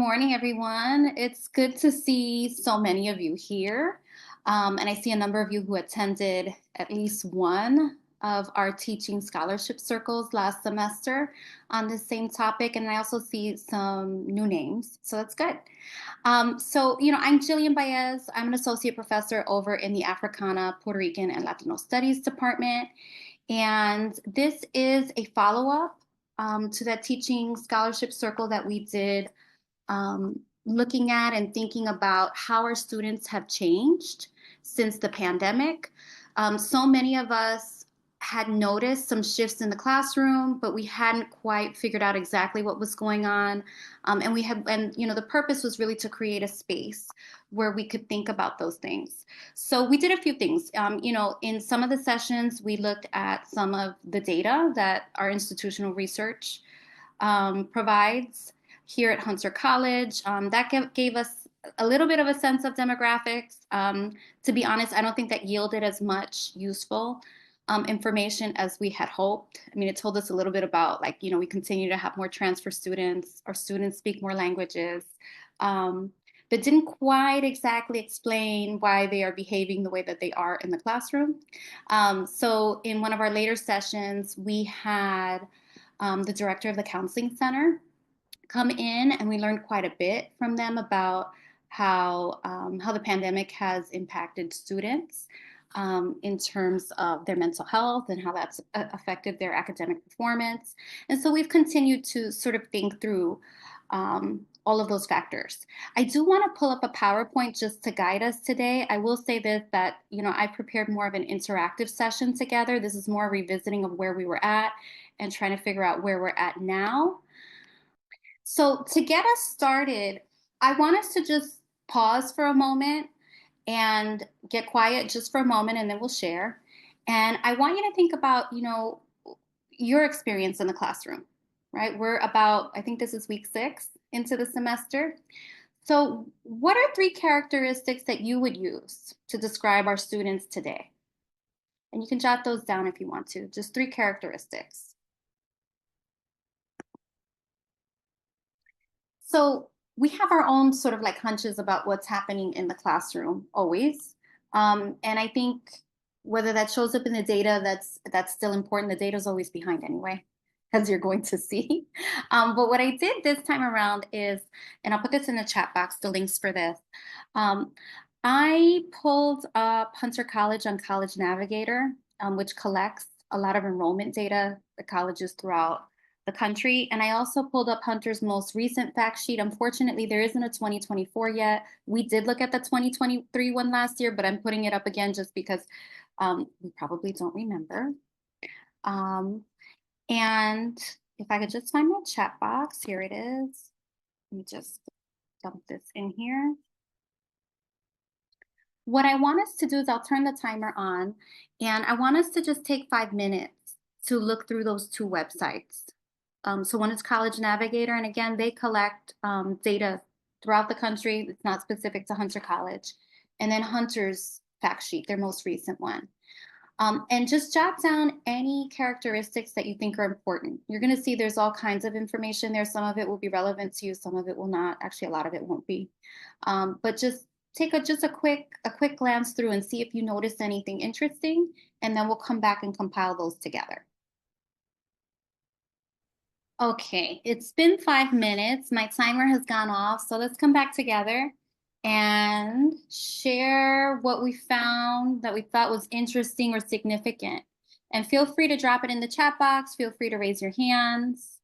Morning, everyone. It's good to see so many of you here. And I see a number of you who attended at least one of our teaching scholarship circles last semester on the same topic. And I also see some new names, so that's good. I'm Jillian Báez. I'm an associate professor over in the Africana, Puerto Rican, and Latino Studies department. And this is a follow-up to that teaching scholarship circle that we did looking at and thinking about how our students have changed since the pandemic. So many of us had noticed some shifts in the classroom, but we hadn't quite figured out exactly what was going on. The purpose was really to create a space where we could think about those things. So we did a few things. In some of the sessions, we looked at some of the data that our institutional research provides here at Hunter College. That gave us a little bit of a sense of demographics. To be honest, I don't think that yielded as much useful information as we had hoped. I mean, it told us a little bit about, we continue to have more transfer students, our students speak more languages, but didn't quite exactly explain why they are behaving the way that they are in the classroom. So in one of our later sessions, we had the director of the counseling center come in, and we learned quite a bit from them about how the pandemic has impacted students in terms of their mental health and how that's affected their academic performance. And so we've continued to sort of think through all of those factors. I do want to pull up a PowerPoint just to guide us today. I will say this, that I prepared more of an interactive session together. This is more a revisiting of where we were at and trying to figure out where we're at now. So to get us started, I want us to just pause for a moment and get quiet just for a moment, and then we'll share. And I want you to think about, your experience in the classroom, right? We're about, I think this is week 6 into the semester. So what are 3 characteristics that you would use to describe our students today? And you can jot those down if you want to, just 3 characteristics. So we have our own sort of like hunches about what's happening in the classroom always. And I think whether that shows up in the data, that's still important. The data is always behind anyway, as you're going to see. But what I did this time around is, and I'll put this in the chat box, the links for this. I pulled up Hunter College on College Navigator, which collects a lot of enrollment data at colleges throughout the country. And I also pulled up Hunter's most recent fact sheet. Unfortunately, there isn't a 2024 yet. We did look at the 2023 one last year, but I'm putting it up again just because we probably don't remember. And if I could just find my chat box, here it is. Let me just dump this in here. What I want us to do is I'll turn the timer on, and I want us to just take 5 minutes to look through those 2 websites. So one is College Navigator, and again, they collect data throughout the country. It's not specific to Hunter College. And then Hunter's fact sheet, their most recent one. And just jot down any characteristics that you think are important. You're going to see there's all kinds of information there. Some of it will be relevant to you, some of it will not. Actually, a lot of it won't be. But just take a quick glance through and see if you notice anything interesting, and then we'll come back and compile those together. Okay, it's been 5 minutes. My timer has gone off, so let's come back together and share what we found that we thought was interesting or significant. And feel free to drop it in the chat box. Feel free to raise your hands.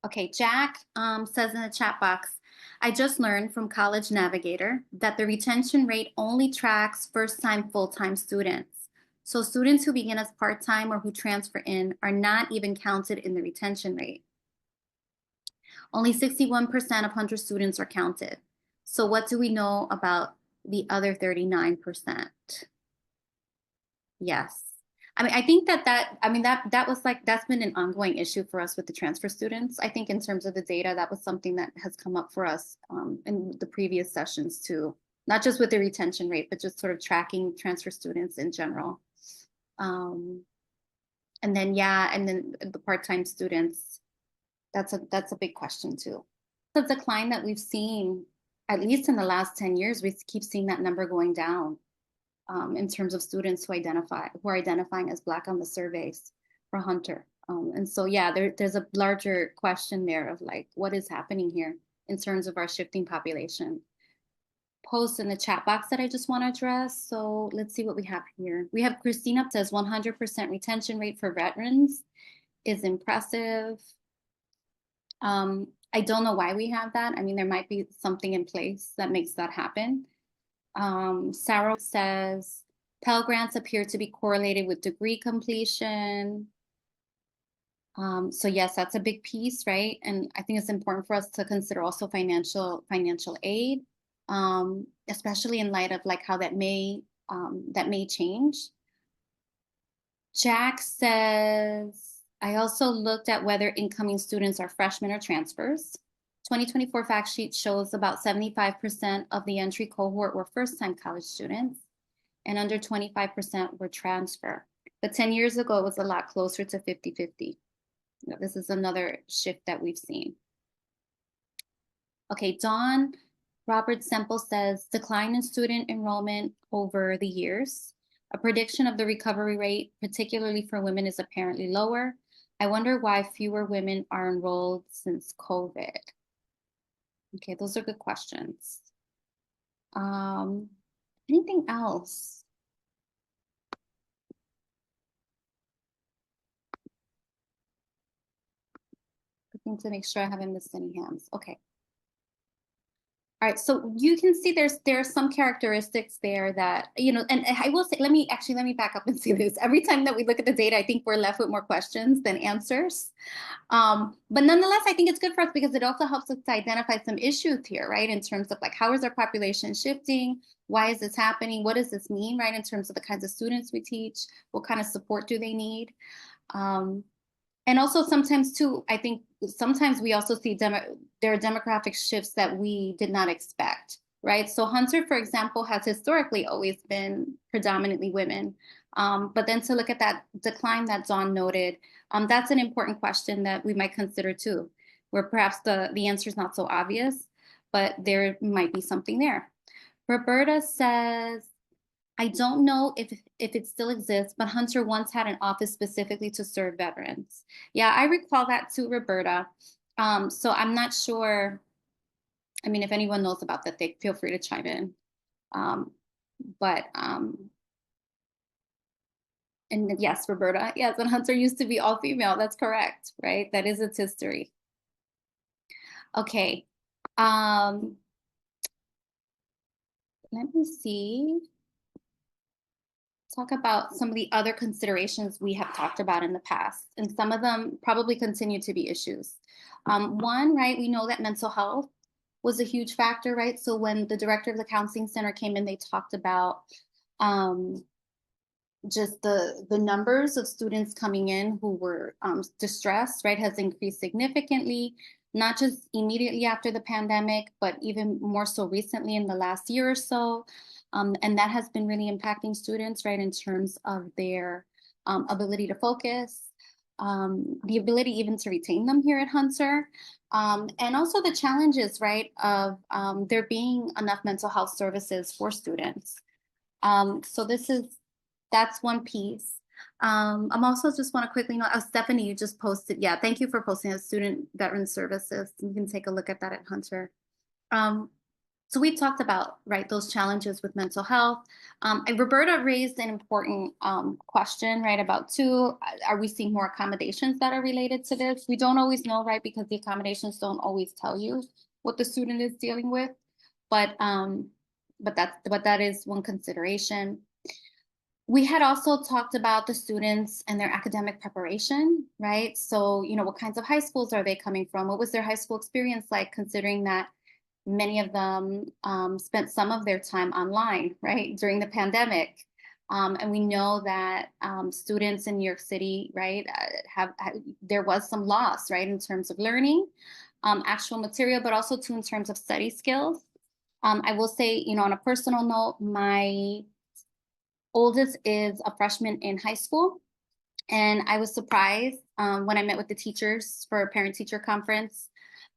Okay, Jack says in the chat box, I just learned from College Navigator that the retention rate only tracks first-time full-time students. So students who begin as part-time or who transfer in are not even counted in the retention rate. Only 61% of Hunter students are counted. So what do we know about the other 39%? Yes. I mean, I think that's been an ongoing issue for us with the transfer students. I think in terms of the data, that was something that has come up for us in the previous sessions too, not just with the retention rate, but just sort of tracking transfer students in general. And then the part-time students, that's a big question too. the decline that we've seen, at least in the last 10 years, we keep seeing that number going down in terms of students who are identifying as Black on the surveys for Hunter. And so, yeah, there's a larger question there of like, what is happening here in terms of our shifting population? Post in the chat box that I just want to address. So let's see what we have here. We have Christina says 100% retention rate for veterans is impressive. I don't know why we have that. I mean, there might be something in place that makes that happen. Sarah says Pell Grants appear to be correlated with degree completion. So yes, that's a big piece, right? And I think it's important for us to consider also financial aid, especially in light of like how that may change. Jack says, I also looked at whether incoming students are freshmen or transfers. 2024 fact sheet shows about 75% of the entry cohort were first-time college students, and under 25% were transfer. But 10 years ago, it was a lot closer to 50-50. This is another shift that we've seen. Okay, Dawn Robert Semple says, decline in student enrollment over the years. A prediction of the recovery rate, particularly for women, is apparently lower. I wonder why fewer women are enrolled since COVID. Okay, those are good questions. Anything else? Looking to make sure I haven't missed any hands. Okay. All right, so you can see there are some characteristics there that, you know, and I will say, let me back up and say this. Every time that we look at the data, I think we're left with more questions than answers. But nonetheless, I think it's good for us because it also helps us to identify some issues here, right? In terms of like, how is our population shifting? Why is this happening? What does this mean, right? In terms of the kinds of students we teach, what kind of support do they need? And also sometimes too, I think sometimes we also see there are demographic shifts that we did not expect, right? So Hunter, for example, has historically always been predominantly women. But then to look at that decline that Dawn noted, that's an important question that we might consider too, where perhaps the answer is not so obvious, but there might be something there. Roberta says, I don't know if it still exists, but Hunter once had an office specifically to serve veterans. Yeah, I recall that too, Roberta. So I'm not sure. I mean, if anyone knows about that, they feel free to chime in. And yes, Roberta, yes, and Hunter used to be all female. That's correct, right? That is its history. Okay. Let me see. Talk about some of the other considerations we have talked about in the past, and some of them probably continue to be issues. One, right, we know that mental health was a huge factor, right? So when the director of the counseling center came in, they talked about just the numbers of students coming in who were distressed, right, has increased significantly, not just immediately after the pandemic, but even more so recently in the last year or so. And that has been really impacting students, right, in terms of their ability to focus, the ability even to retain them here at Hunter, and also the challenges, right, of there being enough mental health services for students. So that's one piece. I'm also just want to quickly note, Stephanie, you just posted, yeah, thank you for posting a student veteran services. You can take a look at that at Hunter. So we talked about, right, those challenges with mental health. And Roberta raised an important question, right, about are we seeing more accommodations that are related to this? We don't always know, right, because the accommodations don't always tell you what the student is dealing with, but that is one consideration. We had also talked about the students and their academic preparation, right? So, you know, what kinds of high schools are they coming from? What was their high school experience like, considering that many of them spent some of their time online, right, during the pandemic. And we know that students in New York City, right, there was some loss, right, in terms of learning actual material, but also too in terms of study skills. I will say, you know, on a personal note, my oldest is a freshman in high school. And I was surprised when I met with the teachers for a parent-teacher conference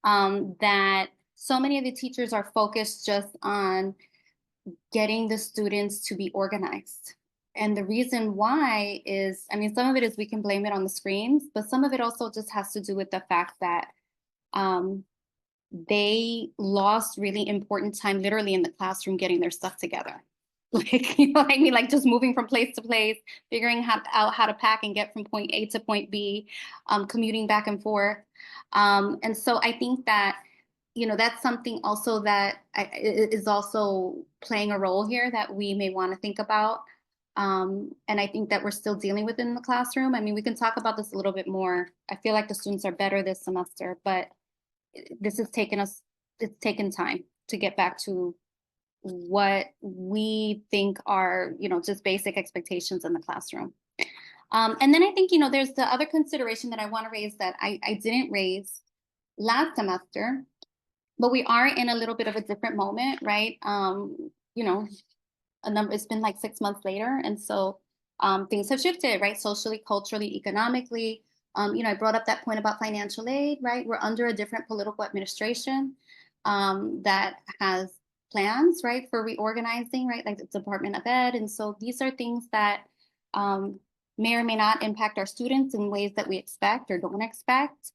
that so many of the teachers are focused just on getting the students to be organized. And the reason why is, I mean, some of it is we can blame it on the screens, but some of it also just has to do with the fact that um, they lost really important time literally in the classroom getting their stuff together. Like, you know what I mean? Like just moving from place to place, figuring out how to pack and get from point A to point B, commuting back and forth. And so I think that, you know, that's something also that is also playing a role here that we may want to think about. And I think that we're still dealing with it in the classroom. I mean, we can talk about this a little bit more. I feel like the students are better this semester, but this has taken us, it's taken time to get back to what we think are, you know, just basic expectations in the classroom. And then I think, you know, there's the other consideration that I want to raise that I didn't raise last semester, but we are in a little bit of a different moment, right? You know, it's been like 6 months later. And so things have shifted, right? Socially, culturally, economically. You know, I brought up that point about financial aid, right? We're under a different political administration that has plans, right, for reorganizing, right, like the Department of Ed. And so these are things that may or may not impact our students in ways that we expect or don't expect.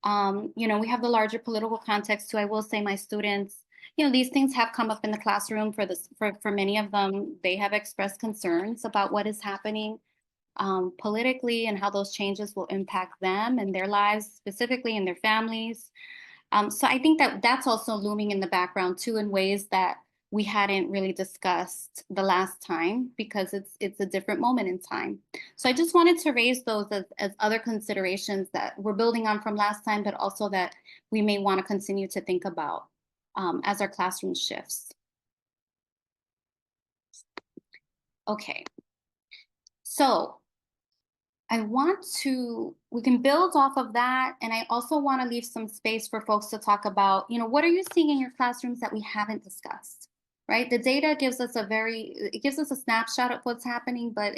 You know, we have the larger political context too. I will say my students, you know, these things have come up in the classroom for many of them. They have expressed concerns about what is happening politically and how those changes will impact them and their lives, specifically in their families. So I think that that's also looming in the background too, in ways that we hadn't really discussed the last time because it's a different moment in time. So I just wanted to raise those as other considerations that we're building on from last time, but also that we may want to continue to think about as our classroom shifts. Okay, so we can build off of that. And I also want to leave some space for folks to talk about, you know, what are you seeing in your classrooms that we haven't discussed, right? The data gives us it gives us a snapshot of what's happening, but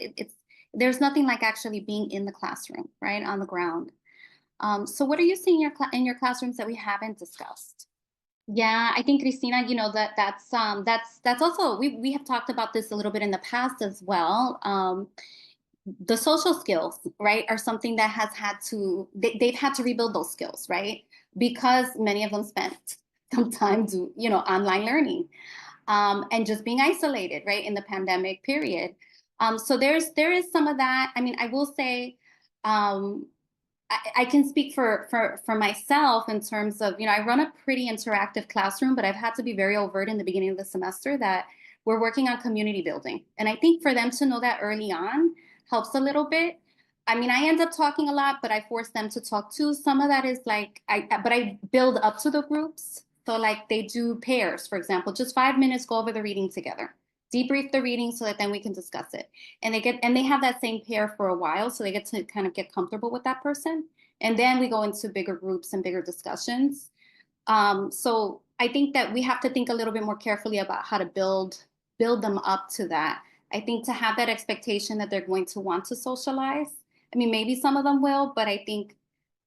there's nothing like actually being in the classroom, right, on the ground. So what are you seeing in your classrooms that we haven't discussed? Yeah, I think Cristina, you know, that's also, we have talked about this a little bit in the past as well. The social skills, right, are something that they've had to rebuild those skills, right? Because many of them spent some time you know, online learning and just being isolated, right, in the pandemic period. So there is some of that. I mean, I will say, I can speak for myself in terms of, you know, I run a pretty interactive classroom, but I've had to be very overt in the beginning of the semester that we're working on community building. And I think for them to know that early on helps a little bit. I mean, I end up talking a lot, but I force them to talk too. Some of that is like, but I build up to the groups. So like they do pairs, for example, just 5 minutes, go over the reading together, debrief the reading so that then we can discuss it. And they have that same pair for a while, so they get to kind of get comfortable with that person. And then we go into bigger groups and bigger discussions. So I think that we have to think a little bit more carefully about how to build them up to that. I think to have that expectation that they're going to want to socialize. I mean, maybe some of them will, but I think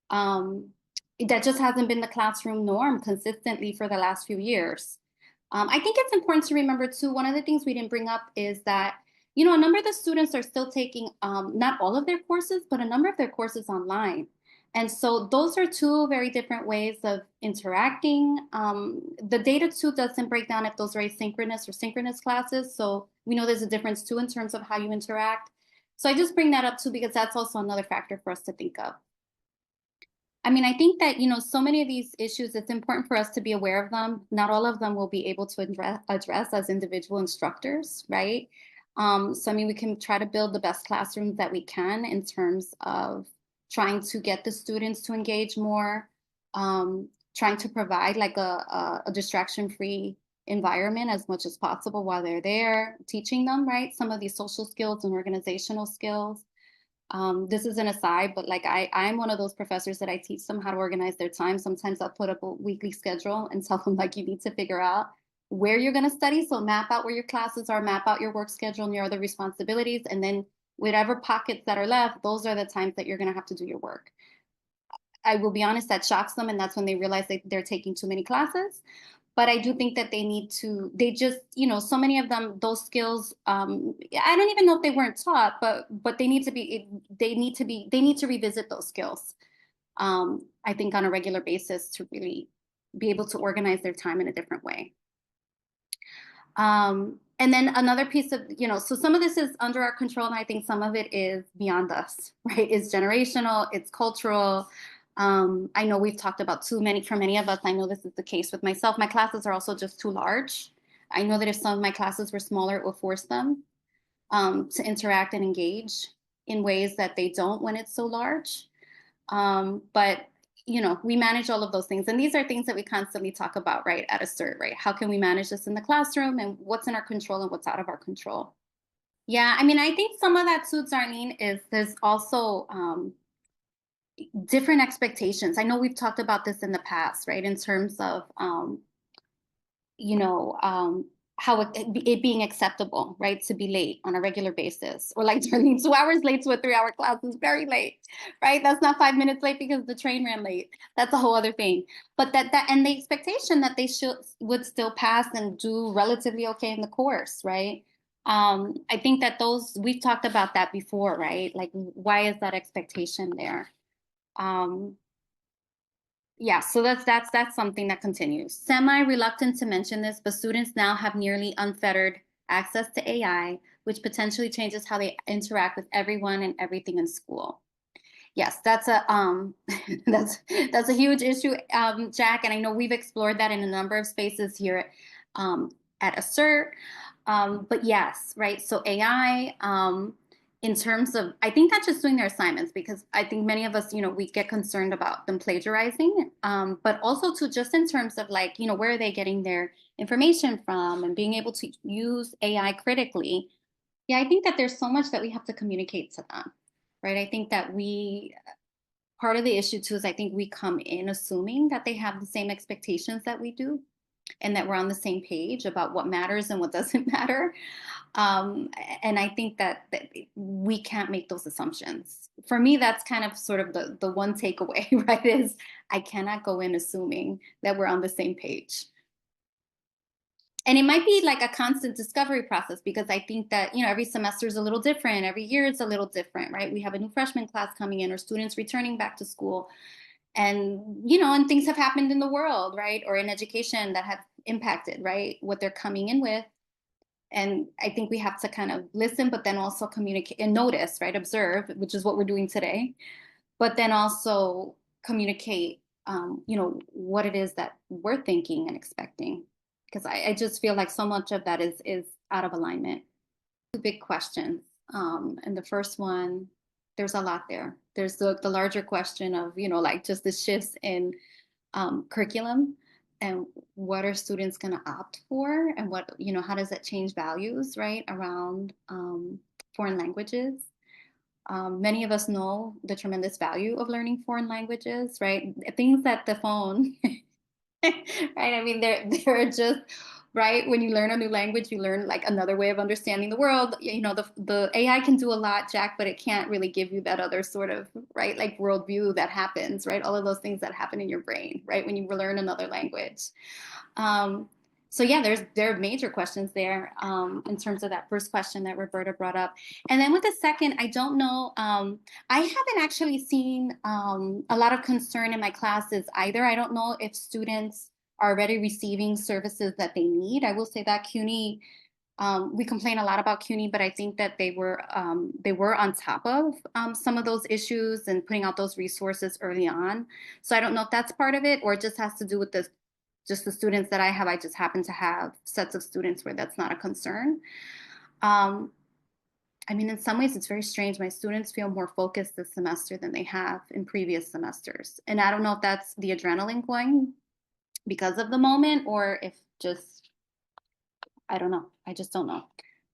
that just hasn't been the classroom norm consistently for the last few years. I think it's important to remember too, one of the things we didn't bring up is that, you know, a number of the students are still taking, not all of their courses, but a number of their courses online. And so those are two very different ways of interacting. The data too doesn't break down if those are asynchronous or synchronous classes. So we know there's a difference too in terms of how you interact. So I just bring that up too, because that's also another factor for us to think of. I mean, I think that, you know, so many of these issues, it's important for us to be aware of them. Not all of them will be able to address as individual instructors, right? So, I mean, we can try to build the best classrooms that we can in terms of trying to get the students to engage more, trying to provide like a distraction-free environment as much as possible while they're there, teaching them, right, some of these social skills and organizational skills. This is an aside, but like I'm one of those professors that I teach them how to organize their time. Sometimes I'll put up a weekly schedule and tell them like you need to figure out where you're going to study. So map out where your classes are, map out your work schedule and your other responsibilities. And then whatever pockets that are left, those are the times that you're going to have to do your work. I will be honest, that shocks them, and that's when they realize that they're taking too many classes. But I do think that they need to, they just, so many of them, those skills, I don't even know if they weren't taught, but they need to be, they need to revisit those skills. I think on a regular basis to really be able to organize their time in a different way. And then another piece of, so some of this is under our control, and I think some of it is beyond us, right? It's generational, it's cultural. I know we've talked about too many, for many of us, I know this is the case with myself. My classes are also just too large. I know that if some of my classes were smaller, it will force them to interact and engage in ways that they don't when it's so large. But we manage all of those things. And these are things that we constantly talk about, right, at ACERT, right? How can we manage this in the classroom, and what's in our control and what's out of our control? Yeah, I mean, I think some of that too, Darlene, is there's also different expectations. I know we've talked about this in the past, right, in terms of you know, how it being acceptable, right, to be late on a regular basis, or like turning 2 hours late to a 3 hour class is very late, right? That's not 5 minutes late because the train ran late. That's a whole other thing. But that and the expectation that they would still pass and do relatively okay in the course, right? I think that those we've talked about that before, right? Like, why is that expectation there? Um, yeah, so that's something that continues. Semi-reluctant to mention this, but students now have nearly unfettered access to AI, which potentially changes how they interact with everyone and everything in school. Yes, that's a that's a huge issue, Jack, and I know we've explored that in a number of spaces here at ACERT. But yes, right. So AI, in terms of, I think not just doing their assignments, because I think many of us, we get concerned about them plagiarizing, but also to just in terms of like, where are they getting their information from and being able to use AI critically. Yeah, I think that there's so much that we have to communicate to them, right? I think that part of the issue too is I think we come in assuming that they have the same expectations that we do, and that we're on the same page about what matters and what doesn't matter. Um, and I think that we can't make those assumptions. For me, that's kind of sort of the one takeaway, right? Is I cannot go in assuming that we're on the same page. And it might be like a constant discovery process, because I think that, every semester is a little different. Every year it's a little different, right? We have a new freshman class coming in, or students returning back to school. And, and things have happened in the world, right? Or in education that have impacted, right? What they're coming in with. And I think we have to kind of listen, but then also communicate and notice, right? Observe, which is what we're doing today, but then also communicate, what it is that we're thinking and expecting. Because I just feel like so much of that is out of alignment. Two big questions. And the first one, there's a lot there. There's the larger question of, like just the shifts in curriculum, and what are students going to opt for, and what, how does that change values, right, around foreign languages. Many of us know the tremendous value of learning foreign languages, right? Things that the phone right? I mean, they're just right. When you learn a new language, you learn like another way of understanding the world. The AI can do a lot, Jack, but it can't really give you that other sort of right, like worldview that happens, right? All of those things that happen in your brain, right, when you learn another language. Um, so yeah, there are major questions there in terms of that first question that Roberta brought up, and then with the second, I don't know. I haven't actually seen a lot of concern in my classes either. I don't know if students are already receiving services that they need. I will say that CUNY, we complain a lot about CUNY, but I think that they were on top of some of those issues and putting out those resources early on. So I don't know if that's part of it, or it just has to do with just the students that I have. I just happen to have sets of students where that's not a concern. Um, I mean, in some ways, it's very strange. My students feel more focused this semester than they have in previous semesters. And I don't know if that's the adrenaline going because of the moment, or if just, I don't know. I just don't know.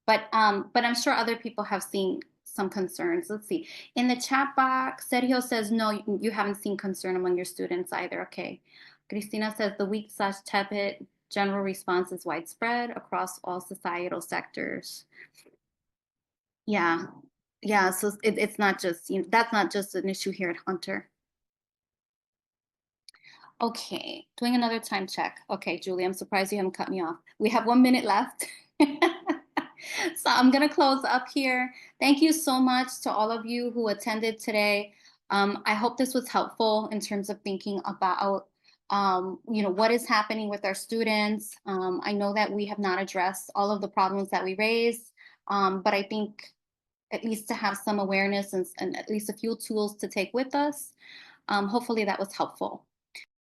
But I'm sure other people have seen some concerns. Let's see. In the chat box, Sergio says, no, you haven't seen concern among your students either. Okay. Cristina says the weak/tepid general response is widespread across all societal sectors. Yeah. Yeah. So it's not just, that's not just an issue here at Hunter. Okay, doing another time check. Okay, Julie, I'm surprised you haven't cut me off. We have 1 minute left. So I'm going to close up here. Thank you so much to all of you who attended today. I hope this was helpful in terms of thinking about, what is happening with our students. I know that we have not addressed all of the problems that we raised, but I think at least to have some awareness and at least a few tools to take with us. Hopefully that was helpful.